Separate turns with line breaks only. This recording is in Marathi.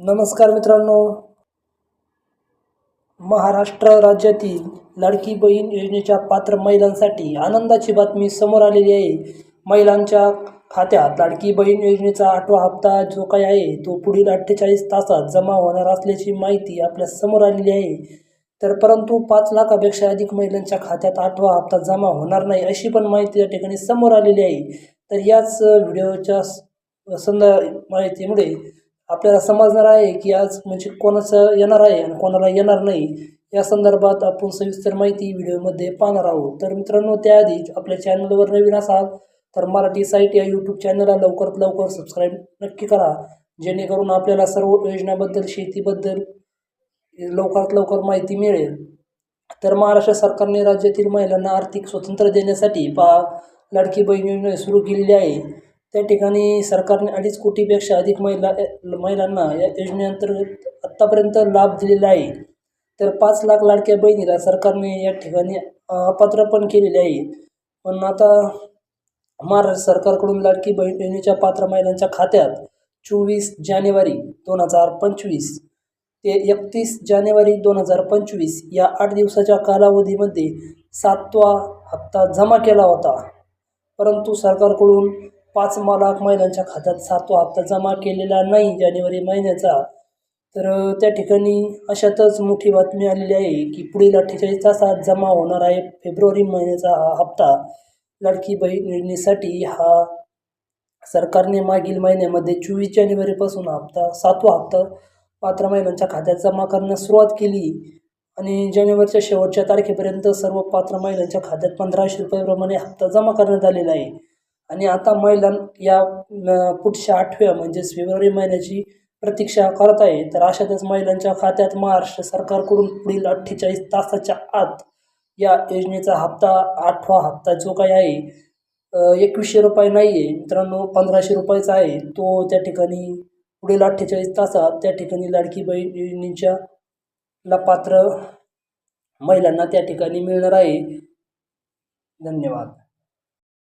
नमस्कार मित्रांनो, महाराष्ट्र राज्यातील लाडकी बहीण योजनेच्या पात्र महिलांसाठी आनंदाची बातमी समोर आलेली आहे। महिलांच्या खात्यात लाडकी बहीण योजनेचा 8वा हप्ता जो काही आहे तो पुढील 48 तासात जमा होणार असल्याची माहिती आपल्या समोर आलेली आहे। तर परंतु 5 लाखापेक्षा अधिक महिलांच्या खात्यात 8वा हप्ता जमा होणार नाही अशी पण माहिती या ठिकाणी समोर आलेली आहे। तर याच व्हिडिओच्या माहितीमुळे आपल्याला समजणार आहे की आज म्हणजे कोणाचं येणार आहे आणि कोणाला येणार नाही या संदर्भात आपण सविस्तर माहिती व्हिडिओमध्ये पाहणार आहोत। तर मित्रांनो, त्याआधी आपल्या चॅनलवर नवीन असाल तर मराठी साईट या यूट्यूब चॅनलला लवकरात लवकर सबस्क्राईब नक्की करा, जेणेकरून आपल्याला सर्व योजनाबद्दल शेतीबद्दल लवकरात लवकर माहिती मिळेल। तर महाराष्ट्र सरकारने राज्यातील महिलांना आर्थिक स्वातंत्र्य देण्यासाठी लाडकी बहीण योजना सुरू केलेली आहे। त्या ठिकाणी सरकारने 2.5 कोटीपेक्षा अधिक महिलांना या योजनेअंतर्गत आत्तापर्यंत लाभ दिलेला आहे। तर 5 लाख लाडक्या बहिणीला सरकारने या ठिकाणी अपात्र पण केलेले आहे। पण आता महाराष्ट्र सरकारकडून लाडकी बहीण योजनेच्या पात्र महिलांच्या खात्यात 24 जानेवारी 2025 ते 31 जानेवारी 2025 या 8 दिवसाच्या कालावधीमध्ये 7वा हप्ता जमा केला होता। परंतु सरकारकडून 5 लाख महिलांच्या खात्यात 7वा हप्ता जमा केलेला नाही जानेवारी महिन्याचा। तर त्या ठिकाणी अशातच मोठी बातमी आलेली आहे की पुढील 48 तासात जमा होणार आहे फेब्रुवारी महिन्याचा हा हप्ता। लाडकी बहीण योजनेसाठी सरकारने मागील महिन्यामध्ये 24 जानेवारीपासून 7वा हप्ता पात्र महिलांच्या खात्यात जमा करण्यास सुरुवात केली आणि जानेवारीच्या शेवटच्या तारखेपर्यंत सर्व पात्र महिलांच्या खात्यात 1500 रुपयाप्रमाणे हप्ता जमा करण्यात आलेला आहे। आणि आता महिला या पुढच्या 8व्या म्हणजेच फेब्रुवारी महिन्याची प्रतीक्षा करत आहे। तर अशातच महिलांच्या खात्यात महाराष्ट्र सरकारकडून पुढील 48 तासाच्या आत या योजनेचा हप्ता 8वा हप्ता जो काही आहे 2100 रुपये नाही आहे मित्रांनो, 1500 रुपयाचा आहे। तो त्या ठिकाणी पुढील 48 तासात त्या ठिकाणी लाडकी बहीण योजनेच्या पात्र महिलांना त्या ठिकाणी मिळणार आहे। धन्यवाद।